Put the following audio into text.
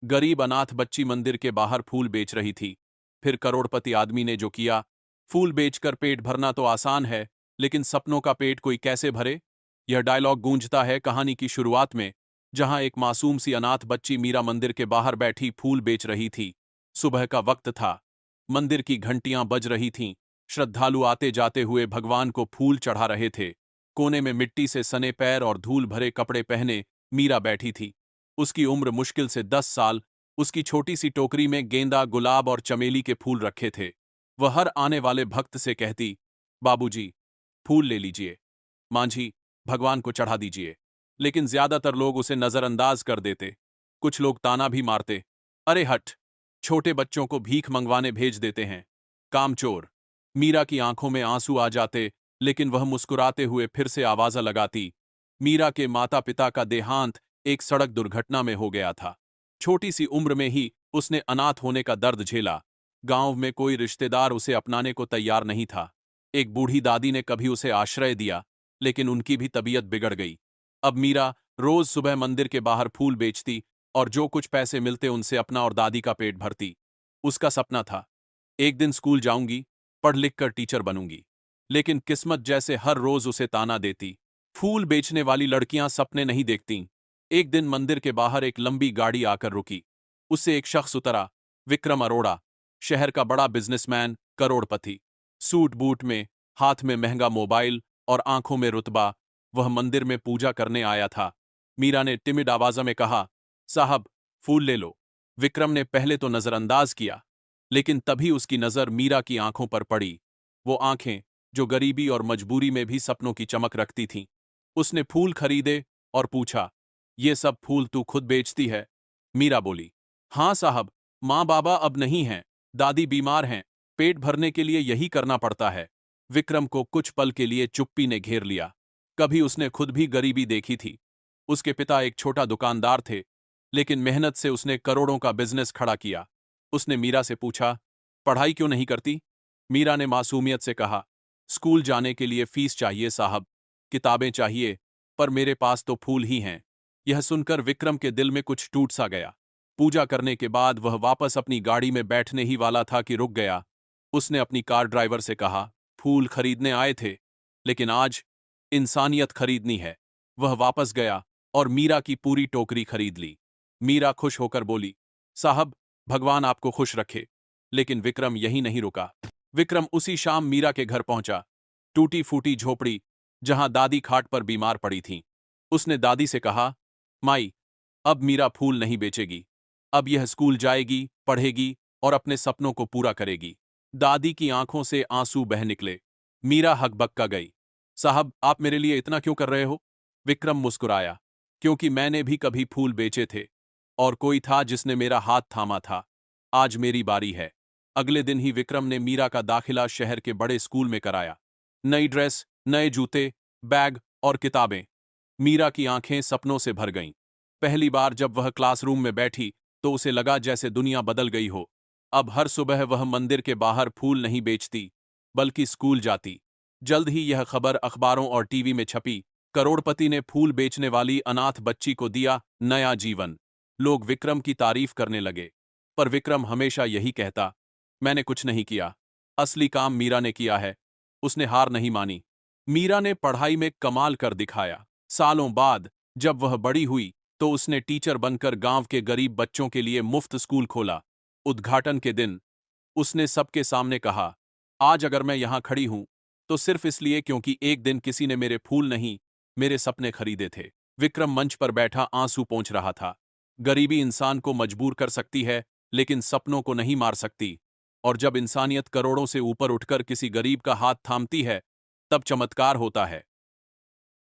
गरीब अनाथ बच्ची मंदिर के बाहर फूल बेच रही थी। फिर करोड़पति आदमी ने जो किया। फूल बेचकर पेट भरना तो आसान है, लेकिन सपनों का पेट कोई कैसे भरे? यह डायलॉग गूंजता है कहानी की शुरुआत में, जहां एक मासूम सी अनाथ बच्ची मीरा मंदिर के बाहर बैठी फूल बेच रही थी। सुबह का वक्त था। मंदिर की घंटियां बज रही थीं। श्रद्धालु आते जाते हुए भगवान को फूल चढ़ा रहे थे। कोने में मिट्टी से सने पैर और धूल भरे कपड़े पहने मीरा बैठी थी। उसकी उम्र मुश्किल से 10 साल। उसकी छोटी सी टोकरी में गेंदा, गुलाब और चमेली के फूल रखे थे। वह हर आने वाले भक्त से कहती, बाबूजी, फूल ले लीजिए। मांझी, भगवान को चढ़ा दीजिए। लेकिन ज्यादातर लोग उसे नजरअंदाज कर देते। कुछ लोग ताना भी मारते, अरे हट, छोटे बच्चों को भीख मंगवाने भेज देते हैं, कामचोर। मीरा की आंखों में आंसू आ जाते, लेकिन वह मुस्कुराते हुए फिर से आवाजा लगाती। मीरा के माता पिता का देहांत एक सड़क दुर्घटना में हो गया था। छोटी सी उम्र में ही उसने अनाथ होने का दर्द झेला। गांव में कोई रिश्तेदार उसे अपनाने को तैयार नहीं था। एक बूढ़ी दादी ने कभी उसे आश्रय दिया, लेकिन उनकी भी तबीयत बिगड़ गई। अब मीरा रोज सुबह मंदिर के बाहर फूल बेचती और जो कुछ पैसे मिलते उनसे अपना और दादी का पेट भरती। उसका सपना था, एक दिन स्कूल जाऊंगी, पढ़ लिख कर टीचर बनूंगी। लेकिन किस्मत जैसे हर रोज उसे ताना देती। फूल बेचने वाली लड़कियां सपने नहीं देखतीं। एक दिन मंदिर के बाहर एक लंबी गाड़ी आकर रुकी। उससे एक शख्स उतरा, विक्रम अरोड़ा, शहर का बड़ा बिजनेसमैन, करोड़पति। सूट बूट में, हाथ में महंगा मोबाइल और आंखों में रुतबा। वह मंदिर में पूजा करने आया था। मीरा ने टिमिड आवाज़ में कहा, साहब, फूल ले लो। विक्रम ने पहले तो नजरअंदाज किया, लेकिन तभी उसकी नजर मीरा की आंखों पर पड़ी। वो आंखें जो गरीबी और मजबूरी में भी सपनों की चमक रखती थीं। उसने फूल खरीदे और पूछा, ये सब फूल तू खुद बेचती है? मीरा बोली, हाँ साहब, माँ बाबा अब नहीं हैं, दादी बीमार हैं, पेट भरने के लिए यही करना पड़ता है। विक्रम को कुछ पल के लिए चुप्पी ने घेर लिया। कभी उसने खुद भी गरीबी देखी थी। उसके पिता एक छोटा दुकानदार थे, लेकिन मेहनत से उसने करोड़ों का बिजनेस खड़ा किया। उसने मीरा से पूछा, पढ़ाई क्यों नहीं करती? मीरा ने मासूमियत से कहा, स्कूल जाने के लिए फीस चाहिए साहब, किताबें चाहिए, पर मेरे पास तो फूल ही हैं। यह सुनकर विक्रम के दिल में कुछ टूट सा गया। पूजा करने के बाद वह वापस अपनी गाड़ी में बैठने ही वाला था कि रुक गया। उसने अपनी कार ड्राइवर से कहा, फूल खरीदने आए थे, लेकिन आज इंसानियत खरीदनी है। वह वापस गया और मीरा की पूरी टोकरी खरीद ली। मीरा खुश होकर बोली, साहब, भगवान आपको खुश रखे। लेकिन विक्रम यहीं नहीं रुका। विक्रम उसी शाम मीरा के घर पहुंचा। टूटी फूटी झोपड़ी, जहां दादी खाट पर बीमार पड़ी थीं। उसने दादी से कहा, माई, अब मीरा फूल नहीं बेचेगी। अब यह स्कूल जाएगी, पढ़ेगी और अपने सपनों को पूरा करेगी। दादी की आंखों से आंसू बह निकले। मीरा हकबक्का गई। साहब, आप मेरे लिए इतना क्यों कर रहे हो? विक्रम मुस्कुराया, क्योंकि मैंने भी कभी फूल बेचे थे और कोई था जिसने मेरा हाथ थामा था। आज मेरी बारी है। अगले दिन ही विक्रम ने मीरा का दाखिला शहर के बड़े स्कूल में कराया। नई ड्रेस, नए जूते, बैग और किताबें। मीरा की आंखें सपनों से भर गईं। पहली बार जब वह क्लासरूम में बैठी तो उसे लगा जैसे दुनिया बदल गई हो। अब हर सुबह वह मंदिर के बाहर फूल नहीं बेचती, बल्कि स्कूल जाती। जल्द ही यह खबर अखबारों और टीवी में छपी, करोड़पति ने फूल बेचने वाली अनाथ बच्ची को दिया नया जीवन। लोग विक्रम की तारीफ करने लगे, पर विक्रम हमेशा यही कहता, मैंने कुछ नहीं किया, असली काम मीरा ने किया है। उसने हार नहीं मानी। मीरा ने पढ़ाई में कमाल कर दिखाया। सालों बाद जब वह बड़ी हुई तो उसने टीचर बनकर गांव के गरीब बच्चों के लिए मुफ्त स्कूल खोला। उद्घाटन के दिन उसने सबके सामने कहा, आज अगर मैं यहां खड़ी हूं तो सिर्फ इसलिए क्योंकि एक दिन किसी ने मेरे फूल नहीं, मेरे सपने खरीदे थे। विक्रम मंच पर बैठा आंसू पोंछ रहा था। गरीबी इंसान को मजबूर कर सकती है, लेकिन सपनों को नहीं मार सकती। और जब इंसानियत करोड़ों से ऊपर उठकर किसी गरीब का हाथ थामती है, तब चमत्कार होता है।